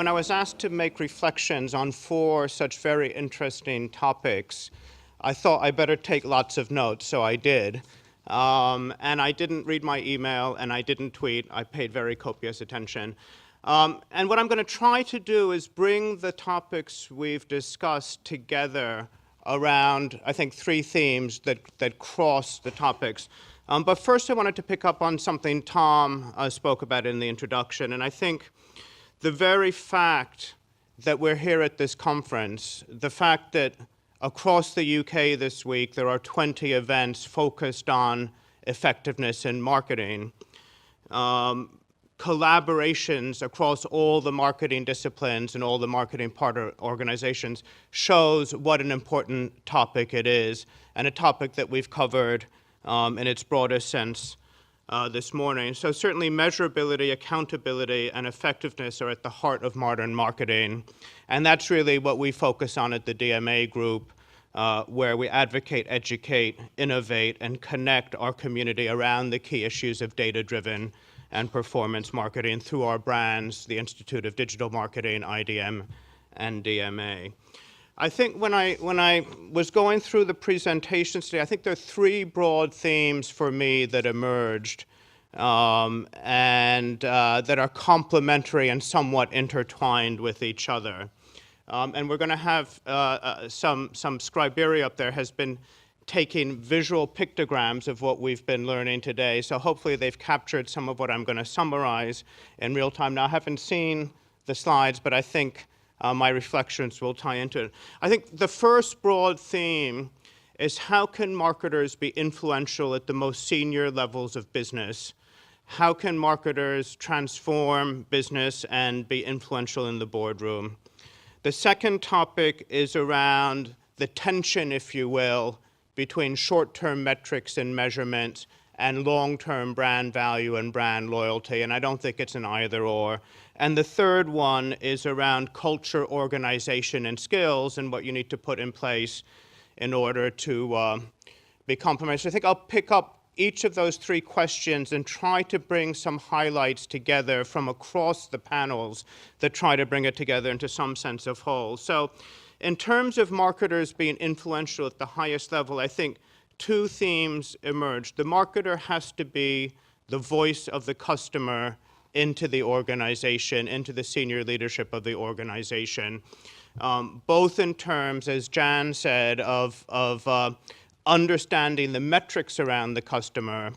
when I was asked to make reflections on 4 such very interesting topics, I thought I better take lots of notes, so I did. And I didn't read my email, and I didn't tweet. I paid very copious attention. And what I'm going to try to do is bring the topics we've discussed together around, I think, 3 themes that cross the topics. But first, I wanted to pick up on something Tom spoke about in the introduction, and I think the very fact that we're here at this conference, the fact that across the UK this week there are 20 events focused on effectiveness in marketing, collaborations across all the marketing disciplines and all the marketing partner organizations shows what an important topic it is, and a topic that we've covered in its broadest sense this morning. So certainly measurability, accountability, and effectiveness are at the heart of modern marketing. And that's really what we focus on at the DMA group, where we advocate, educate, innovate, and connect our community around the key issues of data-driven and performance marketing through our brands, the Institute of Digital Marketing, IDM, and DMA. I think when I was going through the presentations today, I think there are 3 broad themes for me that emerged and that are complementary and somewhat intertwined with each other. And we're going to have some Scriberia up there has been taking visual pictograms of what we've been learning today. So hopefully they've captured some of what I'm going to summarize in real time. Now, I haven't seen the slides, but I think my reflections will tie into it. I think the first broad theme is how can marketers be influential at the most senior levels of business? How can marketers transform business and be influential in the boardroom? The second topic is around the tension, if you will, between short-term metrics and measurement and long-term brand value and brand loyalty, and I don't think it's an either-or. And the third one is around culture, organization, and skills, and what you need to put in place in order to be complementary. So I think I'll pick up each of those 3 questions and try to bring some highlights together from across the panels that try to bring it together into some sense of whole. So in terms of marketers being influential at the highest level, I think 2 themes emerge. The marketer has to be the voice of the customer into the organization, into the senior leadership of the organization, both in terms, as Jan said, of understanding the metrics around the customer,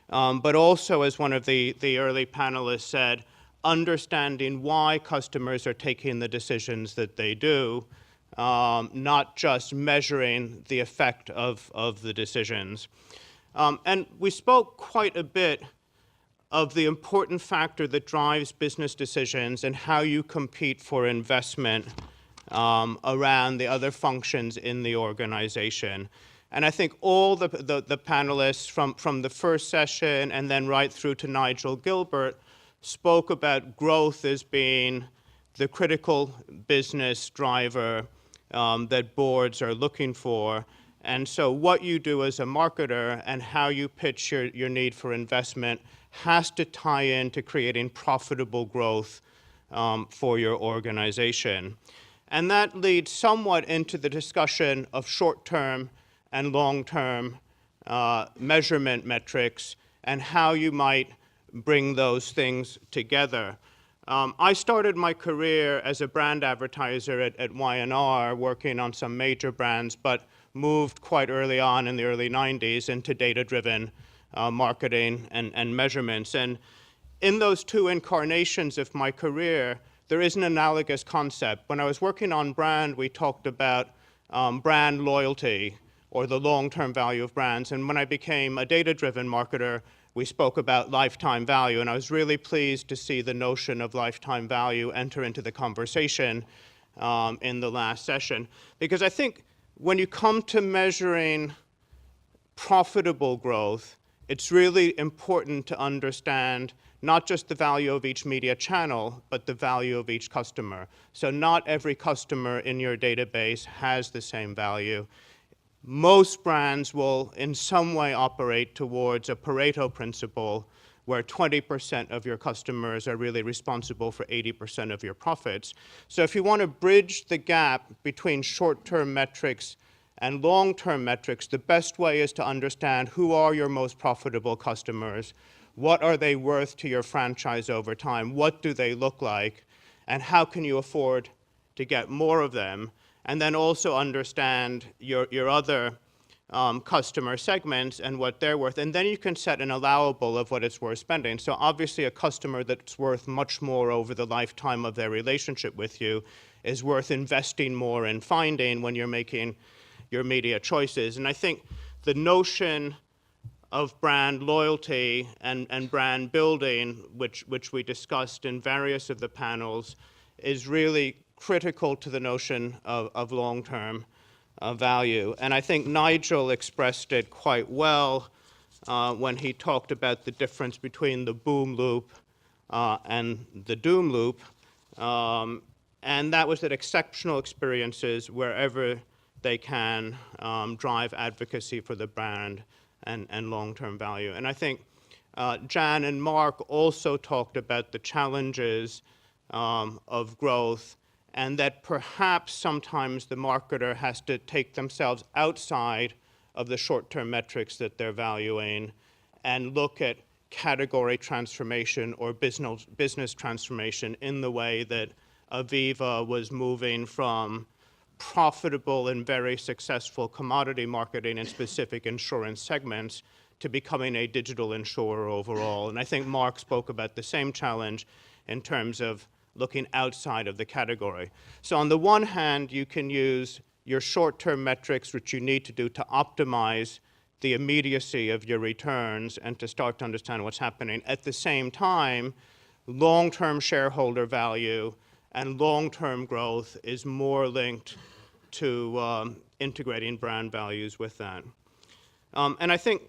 but also, as one of the early panelists said, understanding why customers are taking the decisions that they do, not just measuring the effect of the decisions. And we spoke quite a bit of the important factor that drives business decisions and how you compete for investment around the other functions in the organization. And I think all the panelists from the first session and then right through to Nigel Gilbert spoke about growth as being the critical business driver that boards are looking for. And so what you do as a marketer and how you pitch your need for investment has to tie into creating profitable growth for your organization. And that leads somewhat into the discussion of short-term and long-term measurement metrics and how you might bring those things together. I started my career as a brand advertiser at Y&R, working on some major brands, but moved quite early on in the early 90s into data-driven marketing and measurements. And in those 2 incarnations of my career, there is an analogous concept. When I was working on brand, we talked about brand loyalty or the long-term value of brands. And when I became a data-driven marketer, we spoke about lifetime value. And I was really pleased to see the notion of lifetime value enter into the conversation in the last session. Because I think when you come to measuring profitable growth, it's really important to understand not just the value of each media channel, but the value of each customer. So not every customer in your database has the same value. Most brands will in some way operate towards a Pareto principle, where 20% of your customers are really responsible for 80% of your profits. So if you want to bridge the gap between short-term metrics and long-term metrics, the best way is to understand who are your most profitable customers, what are they worth to your franchise over time, what do they look like, and how can you afford to get more of them, and then also understand your other customer segments and what they're worth, and then you can set an allowable of what it's worth spending. So obviously a customer that's worth much more over the lifetime of their relationship with you is worth investing more in finding when you're making your media choices. And I think the notion of brand loyalty and brand building, which we discussed in various of the panels, is really critical to the notion of long-term value. And I think Nigel expressed it quite well when he talked about the difference between the boom loop and the doom loop. And that was that exceptional experiences wherever they can drive advocacy for the brand and long-term value. And I think Jan and Mark also talked about the challenges of growth, and that perhaps sometimes the marketer has to take themselves outside of the short-term metrics that they're valuing and look at category transformation or business transformation in the way that Aviva was moving from profitable and very successful commodity marketing in specific insurance segments to becoming a digital insurer overall. And I think Mark spoke about the same challenge in terms of looking outside of the category. So on the one hand, you can use your short-term metrics, which you need to do to optimize the immediacy of your returns and to start to understand what's happening. At the same time, long-term shareholder value and long-term growth is more linked to integrating brand values with that. And I think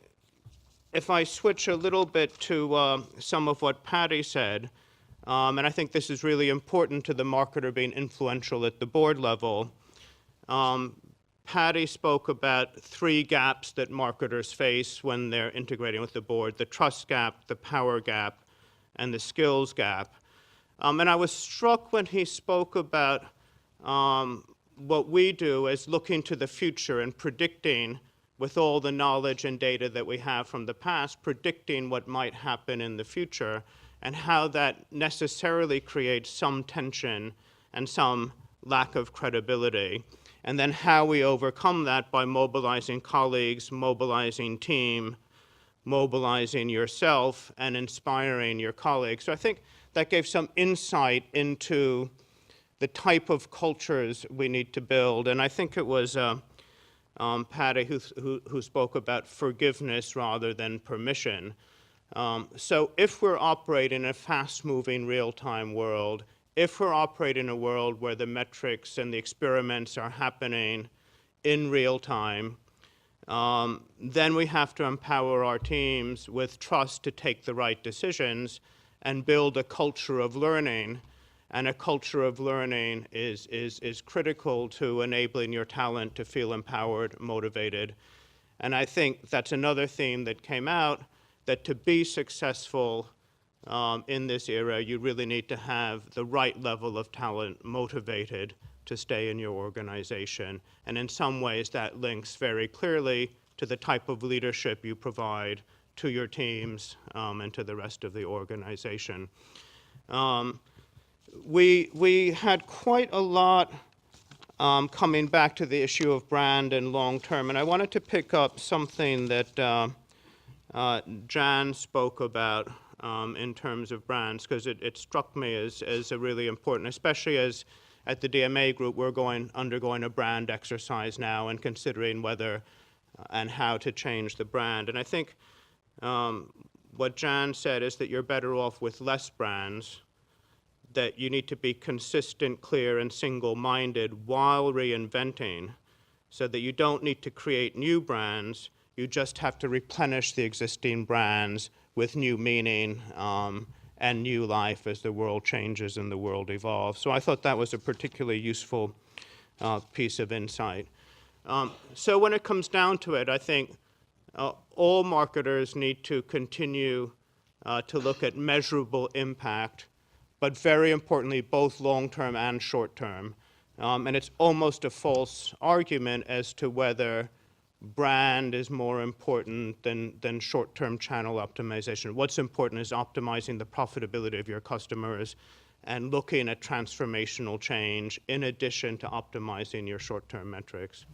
if I switch a little bit to some of what Patty said, and I think this is really important to the marketer being influential at the board level. Patty spoke about 3 gaps that marketers face when they're integrating with the board: the trust gap, the power gap, and the skills gap. And I was struck when he spoke about what we do as looking to the future and predicting, with all the knowledge and data that we have from the past, predicting what might happen in the future, and how that necessarily creates some tension and some lack of credibility. And then how we overcome that by mobilizing colleagues, mobilizing team, mobilizing yourself, and inspiring your colleagues. So I think that gave some insight into the type of cultures we need to build. And I think it was Patty who spoke about forgiveness rather than permission. So if we're operating in a fast-moving, real-time world, if we're operating in a world where the metrics and the experiments are happening in real time, then we have to empower our teams with trust to take the right decisions and build a culture of learning. And a culture of learning is critical to enabling your talent to feel empowered, motivated. And I think that's another theme that came out, that to be successful in this era, you really need to have the right level of talent motivated to stay in your organization. And in some ways, that links very clearly to the type of leadership you provide to your teams and to the rest of the organization. We had quite a lot coming back to the issue of brand and long-term, and I wanted to pick up something that Jan spoke about in terms of brands, because it struck me as a really important, especially as at the DMA group we're undergoing a brand exercise now and considering whether and how to change the brand. And I think what Jan said is that you're better off with less brands, that you need to be consistent, clear, and single-minded while reinventing, so that you don't need to create new brands, you just have to replenish the existing brands with new meaning and new life as the world changes and the world evolves. So I thought that was a particularly useful piece of insight. So when it comes down to it, I think all marketers need to continue to look at measurable impact, but very importantly, both long-term and short-term. And it's almost a false argument as to whether brand is more important than short-term channel optimization. What's important is optimizing the profitability of your customers and looking at transformational change in addition to optimizing your short-term metrics.